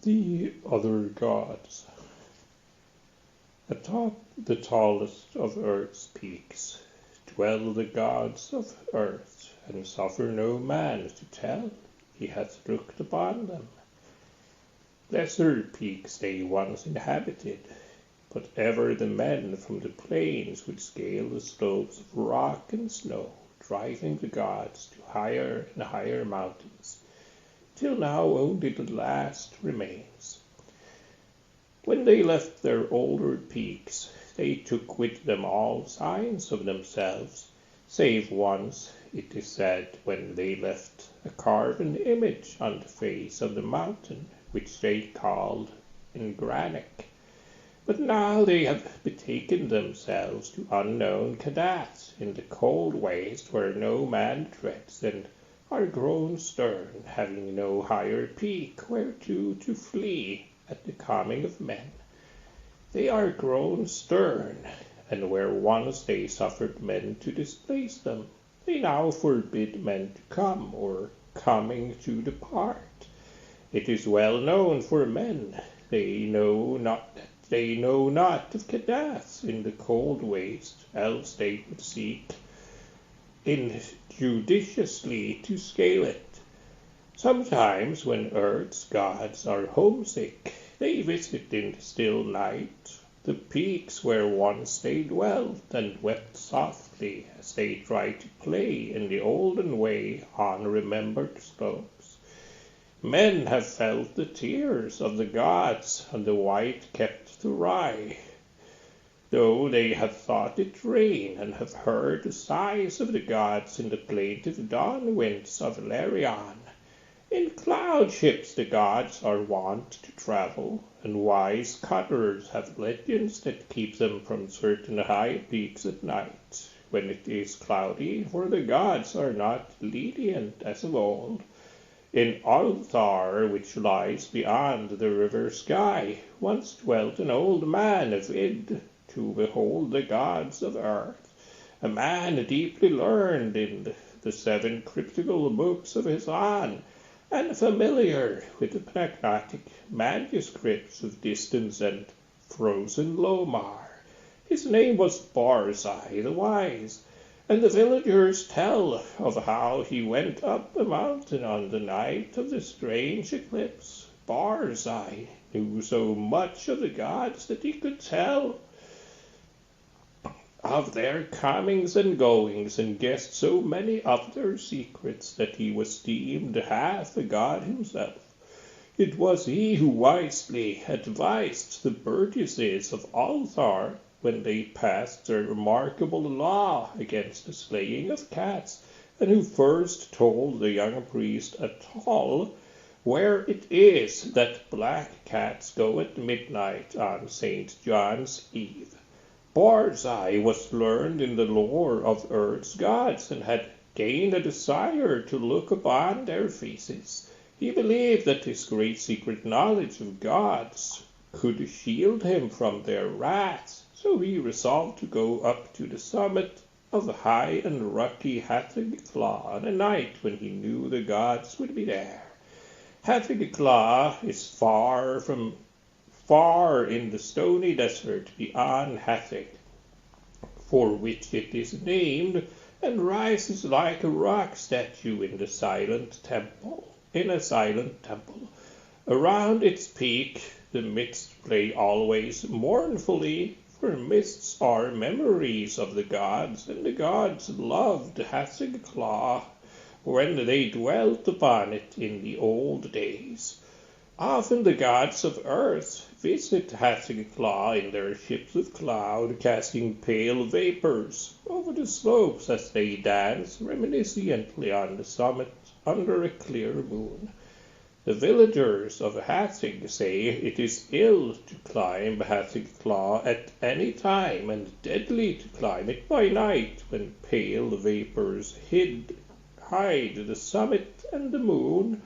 The other gods. Atop the tallest of earth's peaks dwell the gods of earth, and suffer no man to tell he hath looked upon them. Lesser peaks they once inhabited, but ever the men from the plains would scale the slopes of rock and snow, driving the gods to higher and higher mountains, till now only the last remains. When they left their older peaks, they took with them all signs of themselves, save once, it is said, when they left a carven image on the face of the mountain, which they called Ingranic. But now they have betaken themselves to unknown Cadaths in the cold waste where no man treads, and are grown stern, having no higher peak whereto to flee at the coming of men. They are grown stern, and where once they suffered men to displace them, they now forbid men to come, or coming to depart. It is well known for men, they know not of Cadaths in the cold waste, else they would seek injudiciously to scale it. Sometimes when earth's gods are homesick, they visit in the still night the peaks where once they dwelt, and wept softly as they tried to play in the olden way on remembered slopes. Men have felt the tears of the gods on the white kept to rye, though they have thought it rain, and have heard the sighs of the gods in the plaintive dawn winds of Larion. In cloud ships the gods are wont to travel, and wise cutters have legends that keep them from certain high peaks at night, when it is cloudy, for the gods are not lenient as of old. In Althar, which lies beyond the river Sky, once dwelt an old man avid to behold the gods of earth, a man deeply learned in the 7 cryptical books of his own, and familiar with the pragmatic manuscripts of distant and frozen Lomar. His name was Barzai the Wise, and the villagers tell of how he went up a mountain on the night of the strange eclipse. Barzai knew so much of the gods that he could tell of their comings and goings, and guessed so many of their secrets that he was deemed half a god himself. It was he who wisely advised the burgesses of Althar when they passed their remarkable law against the slaying of cats, and who first told the young priest Atal where it is that black cats go at midnight on St. John's Eve. Barzai was learned in the lore of earth's gods, and had gained a desire to look upon their faces. He believed that his great secret knowledge of gods could shield him from their wrath, so he resolved to go up to the summit of high and rocky Hathegclaw on a night when he knew the gods would be there. Hathegclaw is far in the stony desert beyond Hatheg, for which it is named, and rises like a rock statue in a silent temple. Around its peak the mists play always mournfully, for mists are memories of the gods, and the gods loved Hathegclaw when they dwelt upon it in the old days. Often the gods of earth visit Hathegclaw in their ships of cloud, casting pale vapors over the slopes as they dance reminiscently on the summit under a clear moon. The villagers of Hatheg say it is ill to climb Hathegclaw at any time, and deadly to climb it by night, when pale vapors hide the summit and the moon.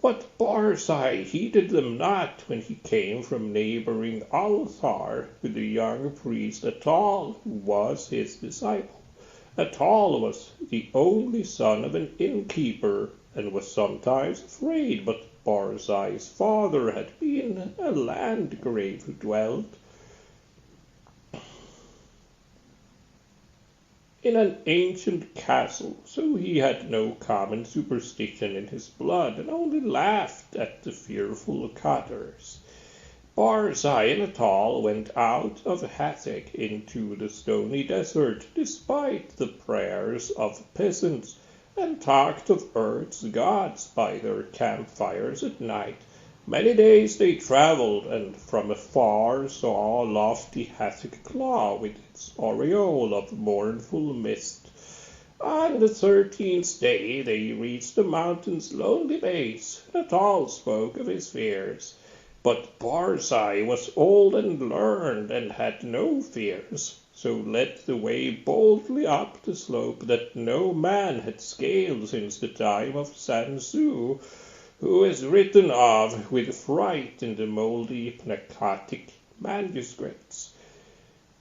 But Barzai heeded them not when he came from neighboring Althar with the young priest Atal, who was his disciple. Atal was the only son of an innkeeper, and was sometimes afraid, but Barzai's father had been a landgrave who dwelt in an ancient castle, so he had no common superstition in his blood, and only laughed at the fearful cutters. Barzai and Atal went out of Hathach into the stony desert, despite the prayers of peasants, and talked of Earth's gods by their campfires at night. Many days they travelled, and from afar saw lofty Hathach Claw with its aureole of mournful mist. On the 13th day they reached the mountain's lonely base. Atal spoke of his fears. But Barzai was old and learned, and had no fears, so led the way boldly up the slope that no man had scaled since the time of Sansu, who is written of with fright in the mouldy Pnakotic manuscripts.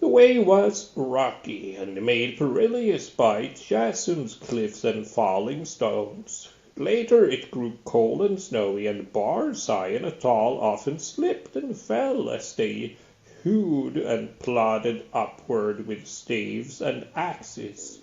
The way was rocky, and made perilous by chasms, cliffs, and falling stones. Later it grew cold and snowy, and Barzai and Atal often slipped and fell as they hewed and plodded upward with staves and axes.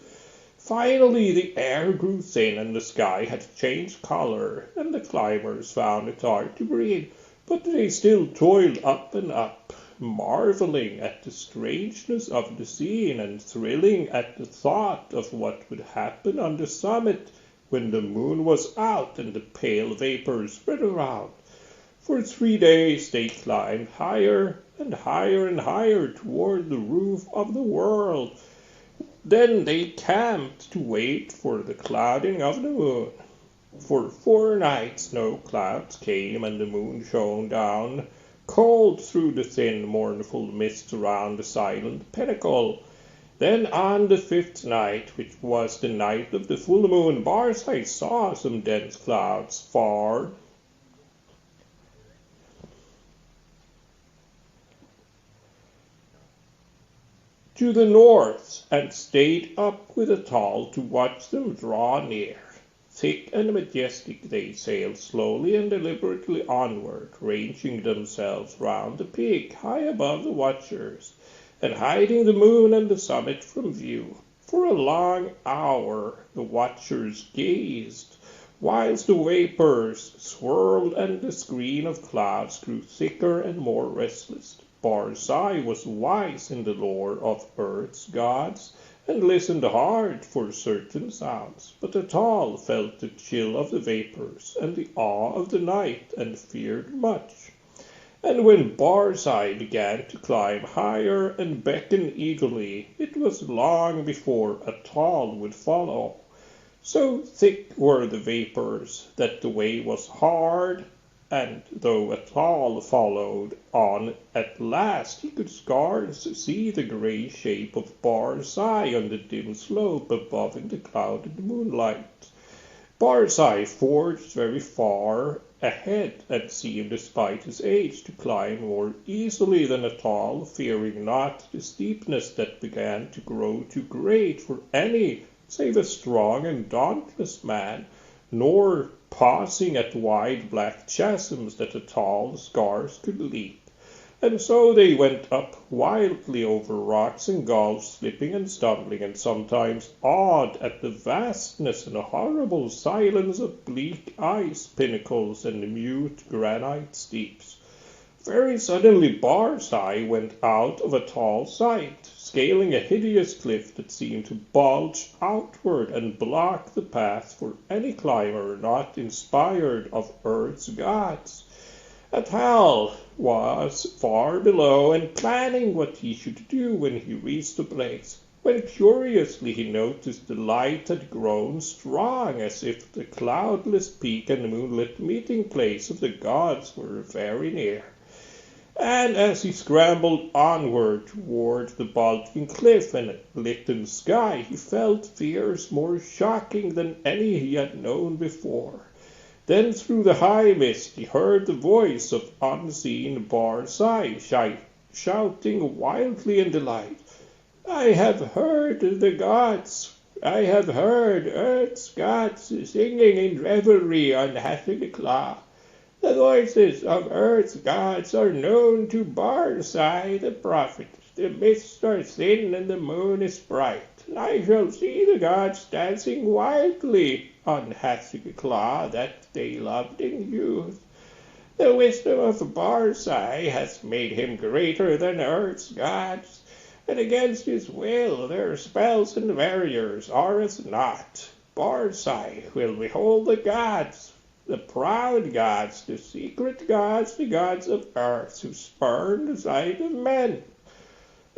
Finally the air grew thin, and the sky had changed color, and the climbers found it hard to breathe, but they still toiled up and up, marveling at the strangeness of the scene, and thrilling at the thought of what would happen on the summit when the moon was out and the pale vapors spread around. For 3 days they climbed higher and higher and higher toward the roof of the world. Then they camped to wait for the clouding of the moon. For 4 nights no clouds came, and the moon shone down cold through the thin mournful mist around the silent pinnacle. Then on the 5th night, which was the night of the full moon, Barzai saw some dense clouds far to the north, and stayed up with Atal to watch them draw near. Thick and majestic they sailed slowly and deliberately onward, ranging themselves round the peak high above the watchers, and hiding the moon and the summit from view. For a long hour the watchers gazed, whilst the vapours swirled and the screen of clouds grew thicker and more restless. Barzai was wise in the lore of Earth's gods, and listened hard for certain sounds, but Atal felt the chill of the vapours and the awe of the night, and feared much. And when Barzai began to climb higher and beckon eagerly, it was long before Atal would follow. So thick were the vapours that the way was hard, and though Atal followed on, at last he could scarce see the grey shape of Barzai on the dim slope above in the clouded moonlight. Barzai forged very far ahead, and seemed, despite his age, to climb more easily than Atal, fearing not the steepness that began to grow too great for any save a strong and dauntless man, nor pausing at wide black chasms that Atal scarce could leap. And so they went up wildly over rocks and gulfs, slipping and stumbling, and sometimes awed at the vastness and horrible silence of bleak ice pinnacles and mute granite steeps. Very suddenly Barzai went out of Atal's sight, scaling a hideous cliff that seemed to bulge outward and block the path for any climber not inspired of Earth's gods. Atal was far below, and planning what he should do when he reached the place, when curiously he noticed the light had grown strong, as if the cloudless peak and moonlit meeting place of the gods were very near. And as he scrambled onward toward the bulging cliff and litten sky, he felt fears more shocking than any he had known before. Then through the high mist he heard the voice of unseen Barzai shouting wildly in delight, "I have heard the gods! I have heard Earth's gods singing in revelry on Hathach Claw. The voices of earth's gods are known to Barzai the prophet. The mists are thin and the moon is bright. I shall see the gods dancing wildly on Hasik-Claw that they loved in youth. The wisdom of Barzai has made him greater than earth's gods, and against his will their spells and barriers are as naught. Barzai will behold the gods, the proud gods, the secret gods, the gods of earth, who spurn the sight of men.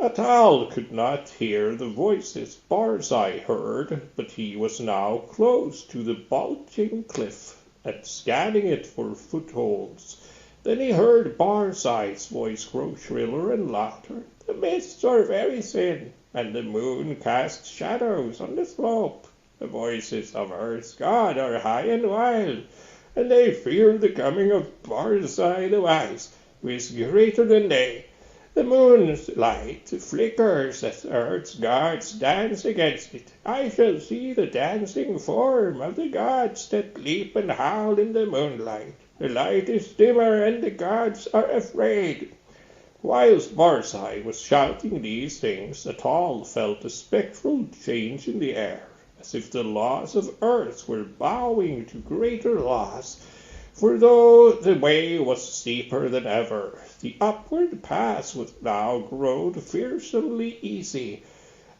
Atal could not hear the voices Barzai heard, but he was now close to the bulging cliff and scanning it for footholds. Then he heard Barzai's voice grow shriller and louder. The mists are very thin, and the moon casts shadows on the slope. The voices of Earth's God are high and wild, and they fear the coming of Barzai the Wise, who is greater than they. The moon's light flickers as Earth's gods dance against it. I shall see the dancing form of the gods that leap and howl in the moonlight. The light is dimmer and the gods are afraid. Whilst Barzai was shouting these things, Atal felt a spectral change in the air, as if the laws of earth were bowing to greater laws. For though the way was steeper than ever, the upward pass was now grown fearsomely easy,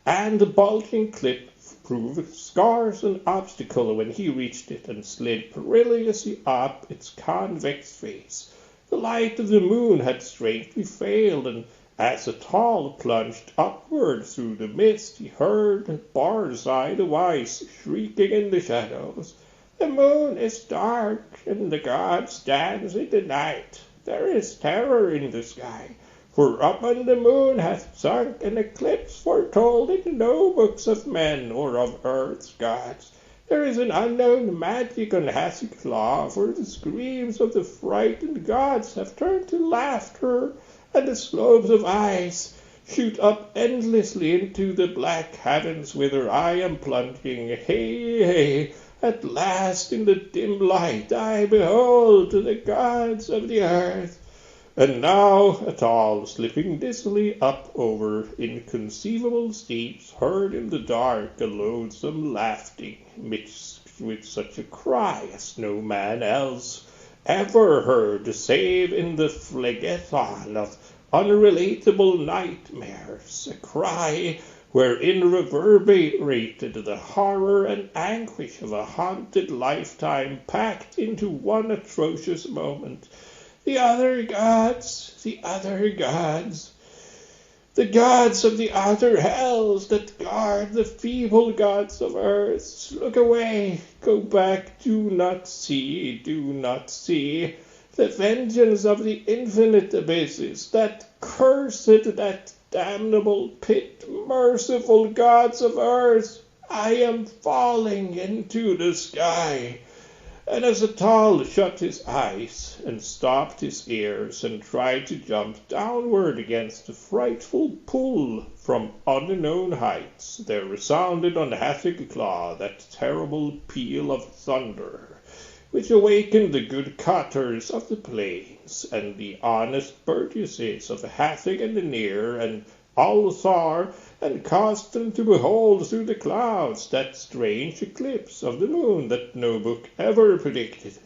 and the bulging cliff proved scarce an obstacle when he reached it and slid perilously up its convex face. The light of the moon had strangely failed, and as Atal plunged upward through the mist, he heard Barzai the Wise shrieking in the shadows. The moon is dark, and the gods dance in the night. There is terror in the sky, for upon the moon hath sunk an eclipse foretold in no books of men or of earth's gods. There is an unknown magic on Hasik-Claw, for the screams of the frightened gods have turned to laughter, and the slopes of ice shoot up endlessly into the black heavens whither I am plunging. Hey, hey! At last in the dim light I behold the gods of the earth. And now Atal, slipping dizzily up over inconceivable steeps, heard in the dark a loathsome laughing, mixed with such a cry as no man else ever heard, save in the phlegethon of unrelatable nightmares, a cry wherein reverberated the horror and anguish of a haunted lifetime packed into one atrocious moment. The other gods, the other gods, the gods of the outer hells that guard the feeble gods of earth. Look away, go back, do not see the vengeance of the infinite abysses, that cursed, that damnable pit. Merciful gods of earth, I am falling into the sky. And as Atal shut his eyes and stopped his ears and tried to jump downward against the frightful pull from unknown heights, there resounded on Hasik-Claw that terrible peal of thunder, which awakened the good cotters of the plains and the honest burgesses of Hasik and the Near and Althar, and caused them to behold through the clouds that strange eclipse of the moon that no book ever predicted.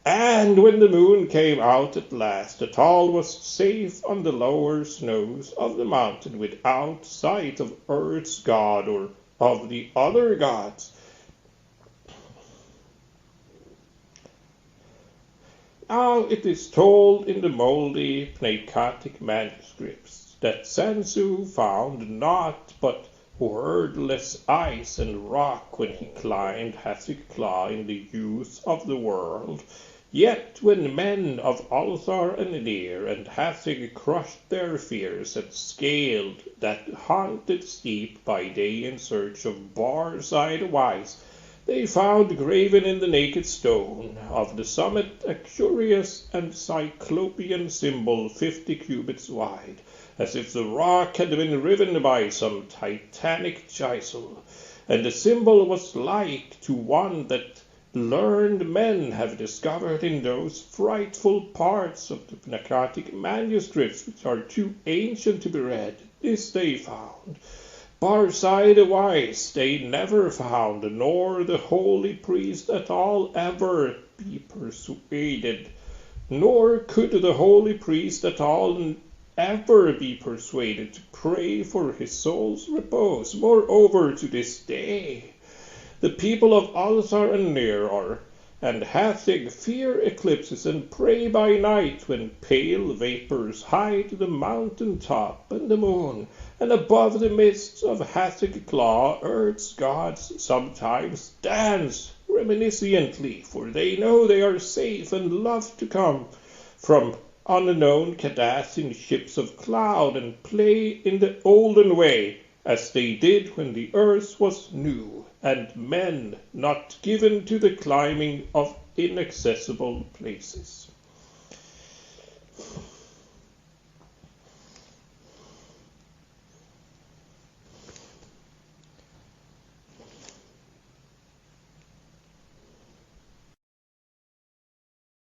And when the moon came out at last, Atal was safe on the lower snows of the mountain without sight of earth's god or of the other gods. Now it is told in the moldy Pnakotic manuscripts that Sansu found naught but wordless ice and rock when he climbed Hasik-Claw in the youth of the world. Yet when men of Althar and Near and Hasik crushed their fears and scaled that haunted steep by day in search of Barzai the Wise, they found graven in the naked stone of the summit a curious and cyclopean symbol 50 cubits wide, as if the rock had been riven by some titanic chisel, and the symbol was like to one that Learned men have discovered in those frightful parts of the Pnakotic manuscripts which are too ancient to be read. This they found. Barsai the wise they never found, nor the holy priest at all ever be persuaded. Nor could the holy priest at all ever be persuaded to pray for his soul's repose. Moreover, to this day, the people of Alzar and Neror and Hathig fear eclipses and pray by night when pale vapors hide the mountain top and the moon, and above the mists of Hathig Claw Earth's gods sometimes dance reminiscently, for they know they are safe and love to come from unknown Kadath in ships of cloud and play in the olden way, as they did when the earth was new, and men not given to the climbing of inaccessible places.